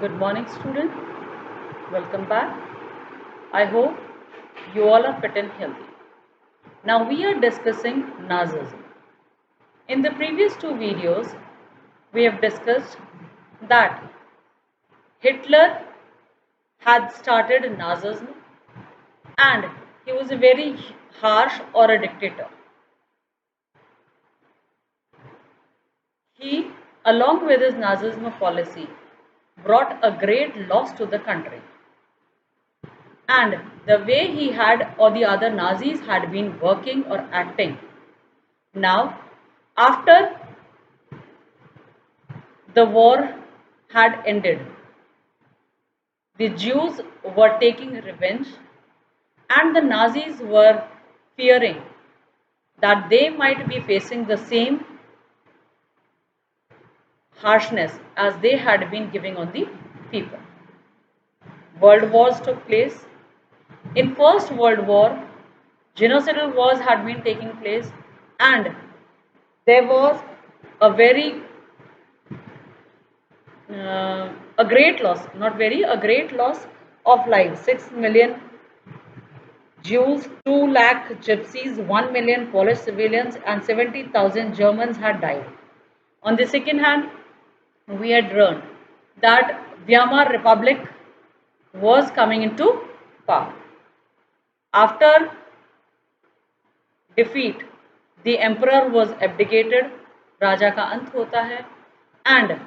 Good morning, student. Welcome back. I hope you all are fit and healthy. Now we are discussing Nazism. In the previous two videos, we have discussed that Hitler had started Nazism and he was a very harsh or a dictator. He, along with his Nazism policy, brought a great loss to the country. And the way he had or the other Nazis had been working or acting. Now, after the war had ended, the Jews were taking revenge and the Nazis were fearing that they might be facing the same harshness as they had been giving on the people. World wars took place. In First World War, genocidal wars had been taking place and there was a very a great loss, not very, a great loss of lives. 6 million Jews, 2 lakh gypsies, 1 million Polish civilians and 70,000 Germans had died. On the second hand, we had learned that Weimar Republic was coming into power. After defeat, the emperor was abdicated, राजा का अंत होता है, and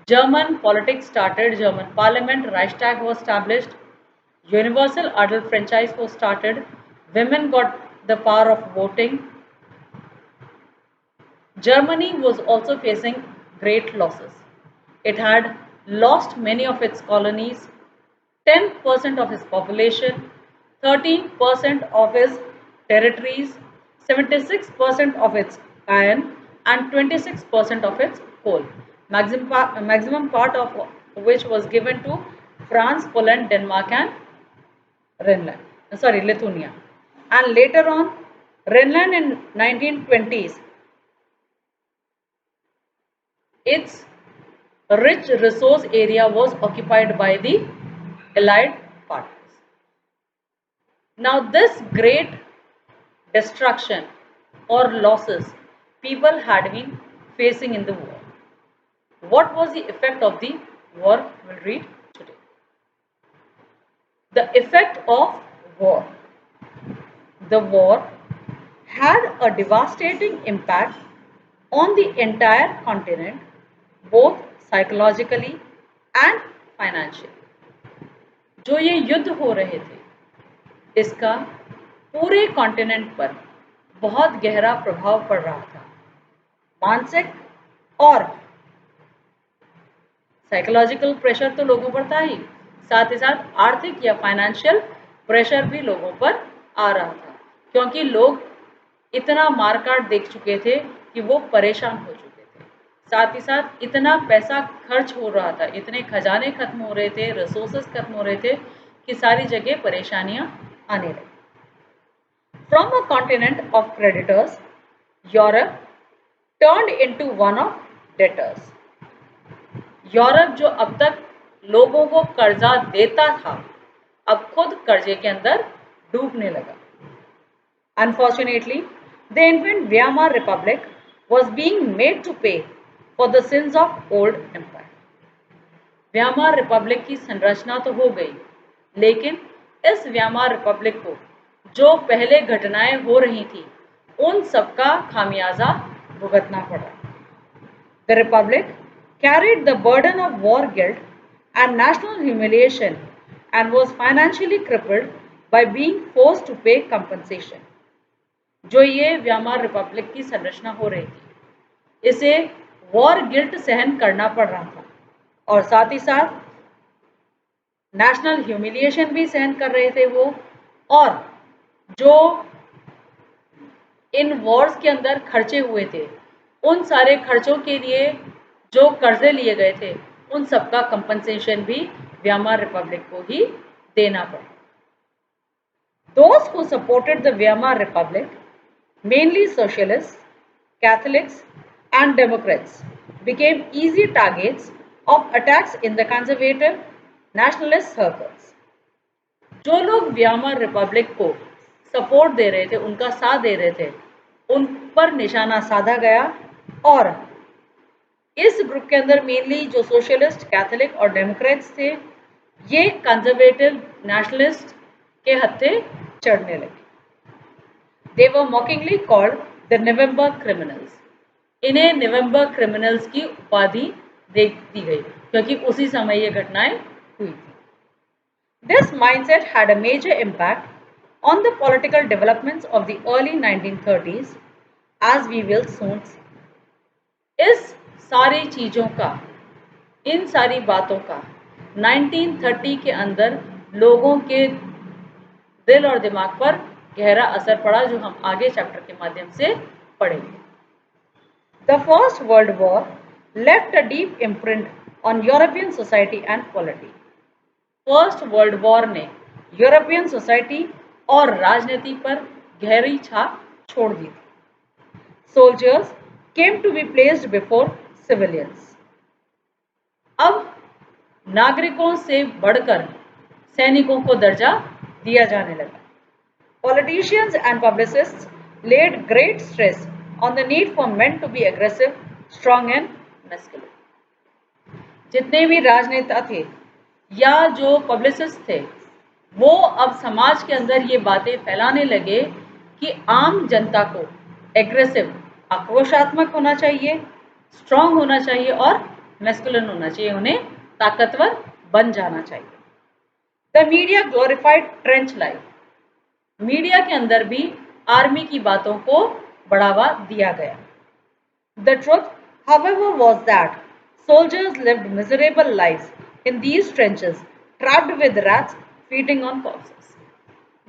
German politics started, German parliament, Reichstag was established, universal adult franchise was started, women got the power of voting. Germany was also facing great losses. It had lost many of its colonies, 10% of its population, 13% of its territories, 76% of its iron, and 26% of its coal. Maximum part of which was given to France, Poland, Denmark, and Lithuania. And later on, Rhineland in 1920s, its rich resource area was occupied by the Allied parties. Now this great destruction or losses people had been facing in the war. What was the effect of the war? We'll read today. The effect of war. The war had a devastating impact on the entire continent, both psychologically and financially. जो ये युद्ध हो रहे थे, इसका पूरे continent पर बहुत गहरा प्रभाव पड़ रहा था, मानसिक और साइकोलॉजिकल प्रेशर तो लोगों पर था ही, साथ ही साथ आर्थिक या फाइनेंशियल प्रेशर भी लोगों पर आ रहा था, क्योंकि लोग इतना मारकाट देख चुके थे कि वो परेशान हो चुके थे, साथ ही साथ इतना पैसा खर्च हो रहा था, इतने खजाने खत्म हो रहे थे, रिसोर्सेज खत्म हो रहे थे कि सारी जगह परेशानियां आने लगी. From a continent of creditors, Europe turned into one of debtors. Europe जो अब तक लोगों को कर्जा देता था, अब खुद कर्जे के अंदर डूबने लगा. Unfortunately, the infant Weimar Republic was being made to pay for the sins of old empire. Weimar Republic की संरचना तो हो गई, लेकिन इस Weimar Republic को जो पहले घटनाएं हो रही थी, उन सबका खामियाजा भुगतना पड़ा. The Republic carried the burden of war guilt and national humiliation and was financially crippled by being forced to pay compensation. जो ये व्यामार रिपब्लिक की संरचना हो रही थी, इसे वॉर गिल्ट सहन करना पड़ रहा था और साथ ही साथ नेशनल ह्यूमिलिएशन भी सहन कर रहे थे वो, और जो इन वॉर्स के अंदर खर्चे हुए थे, उन सारे खर्चों के लिए जो कर्जे लिए गए थे, उन सबका कंपनसेशन भी व्यामार रिपब्लिक को ही देना पड़ा. Those who supported the Weimar Republic, mainly socialists, Catholics and Democrats, became easy targets of attacks in the conservative nationalist circles. जो लोग म्यांमार रिपब्लिक को सपोर्ट दे रहे थे, उनका साथ दे रहे थे, उन पर निशाना साधा गया और इस ग्रुप के अंदर मेनली जो सोशलिस्ट, कैथोलिक और डेमोक्रेट्स थे, ये कंजर्वेटिव नेशनलिस्ट के हत्थे चढ़ने लगे। They were mockingly called the November criminals. इन्हें नवंबर क्रिमिनल्स की उपाधि दे दी गई क्योंकि उसी समय ये घटनाएं हुई थी। This mindset had a major impact on the political developments of the early 1930s, as we will soon see. इस सारी चीज़ों का, इन सारी बातों का 1930 के अंदर लोगों के दिल और दिमाग पर गहरा असर पड़ा, जो हम आगे चैप्टर के माध्यम से पढ़ेंगे। The First World War left a deep imprint on European society and polity. First world war ने यूरोपियन सोसाइटी और राजनीति पर गहरी छाप छोड़ दी थी। Soldiers came to be placed before civilians. अब नागरिकों से बढ़कर सैनिकों को दर्जा दिया जाने लगा। Politicians and publicists laid great stress on the need for men to be aggressive, strong and masculine. जितने भी राजनेता थे या जो पब्लिसिस्ट थे, वो अब समाज के अंदर ये बातें फैलाने लगे कि आम जनता को एग्रेसिव, आक्रोशात्मक होना चाहिए, स्ट्रांग होना चाहिए और मैस्कुलिन होना चाहिए, उन्हें ताकतवर बन जाना चाहिए। The media glorified trench life. Media के अंदर भी आर्मी की बातों को बढ़ावा दिया गया। The truth however was that soldiers lived miserable lives in these trenches, trapped with rats feeding on corpses.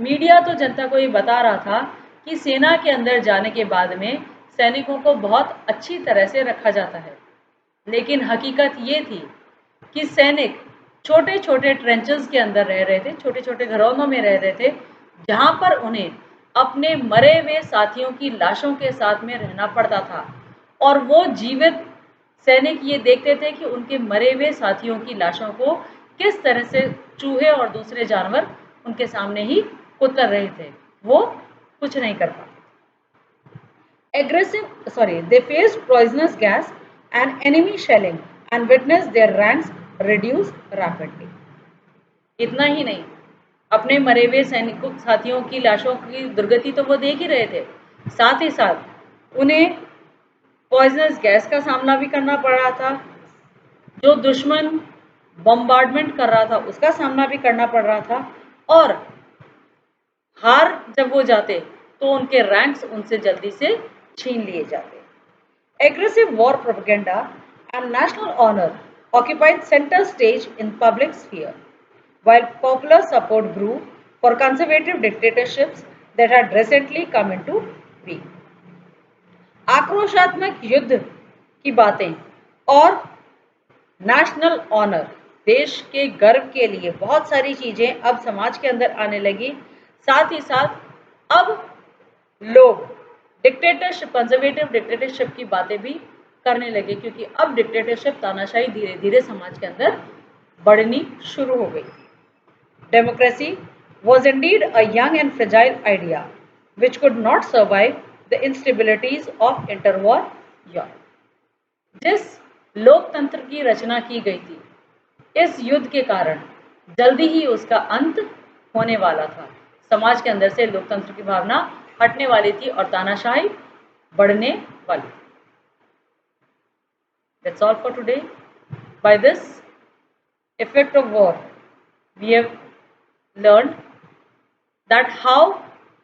Media तो जनता को ये बता रहा था कि सेना के अंदर जाने के बाद में सैनिकों को बहुत अच्छी तरह से रखा जाता है, लेकिन हकीकत ये थी कि सैनिक छोटे छोटे ट्रेंचेस के अंदर रह रहे थे, छोटे छोटे घरौंदों में रह रहे थे, जहाँ पर उन्हें अपने मरे हुए साथियों की लाशों के साथ में रहना पड़ता था और वो जीवित सैनिक ये देखते थे कि उनके मरे हुए साथियों की लाशों को किस तरह से चूहे और दूसरे जानवर उनके सामने ही कुतर रहे थे, वो कुछ नहीं कर पाते। They faced poisonous gas and enemy shelling and witnessed their ranks reduce rapidly. इतना ही नहीं, अपने मरे हुए सैनिकों साथियों की लाशों की दुर्गति तो वो देख ही रहे थे, साथ ही साथ उन्हें पॉइजनस गैस का सामना भी करना पड़ रहा था, जो दुश्मन बम्बार्डमेंट कर रहा था उसका सामना भी करना पड़ रहा था, और हार जब वो जाते तो उनके रैंक्स उनसे जल्दी से छीन लिए जाते। Aggressive war propaganda and national honour occupied center stage in public sphere, while popular support grew for conservative dictatorships that had recently come into being. आक्रोशात्मक युद्ध की बातें और नेशनल ऑनर, देश के गर्व के लिए बहुत सारी चीजें अब समाज के अंदर आने लगी। साथ ही साथ अब लोग डिक्टेटरशिप, कंजर्वेटिव डिक्टेटरशिप की बातें भी करने लगे, क्योंकि अब डिक्टेटरशिप, तानाशाही धीरे धीरे समाज के अंदर बढ़नी शुरू हो गई। Democracy was indeed a young and fragile idea which could not survive the instabilities of interwar Europe. जिस लोकतंत्र की रचना की गई थी, इस युद्ध के कारण जल्दी ही उसका अंत होने वाला था। समाज के अंदर से लोकतंत्र की भावना हटने वाली थी और तानाशाही बढ़ने वाली थी। That's all for today. By this effect of war, we have learned that how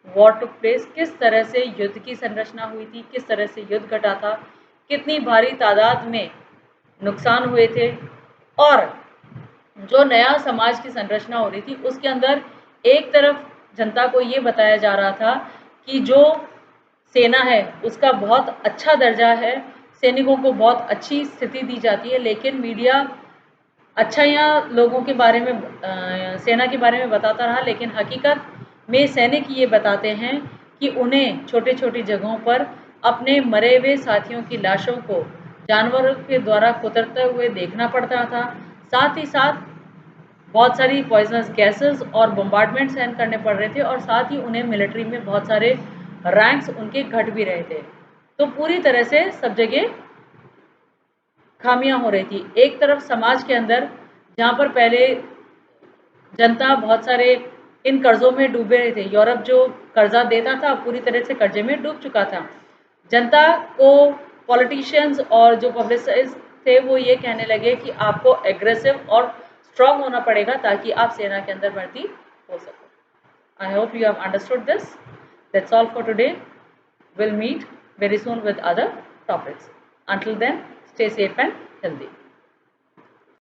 war took place, किस तरह से युद्ध की संरचना हुई थी, किस तरह से युद्ध घटा था, कितनी भारी तादाद में नुकसान हुए थे, और जो नया समाज की संरचना हो रही थी उसके अंदर एक तरफ जनता को ये बताया जा रहा था कि जो सेना है उसका बहुत अच्छा दर्जा है, सैनिकों को बहुत अच्छी स्थिति दी जाती है, लेकिन मीडिया अच्छाइयाँ लोगों के बारे में, सेना के बारे में बताता रहा, लेकिन हकीकत में सैनिक ये बताते हैं कि उन्हें छोटी छोटी जगहों पर अपने मरे हुए साथियों की लाशों को जानवरों के द्वारा कुतरते हुए देखना पड़ता था। साथ ही साथ बहुत सारी पॉइजनस गैसेस और बम्बार्डमेंट सहन करने पड़ रहे थे और साथ ही उन्हें मिलिट्री में बहुत सारे रैंक्स उनके घट भी रहे थे। तो पूरी तरह से सब जगह खामियां हो रही थी। एक तरफ समाज के अंदर जहाँ पर पहले जनता बहुत सारे इन कर्जों में डूबे रहे थे। यूरोप जो कर्जा देता था पूरी तरह से कर्जे में डूब चुका था। जनता को पॉलिटिशियंस और जो पब्लिसिस्ट थे वो ये कहने लगे कि आपको एग्रेसिव और स्ट्रांग होना पड़ेगा ताकि आप सेना के अंदर भर्ती हो सको। I hope you have understood this. That's all for today. We'll meet very soon with other topics. Until then, stay safe and healthy.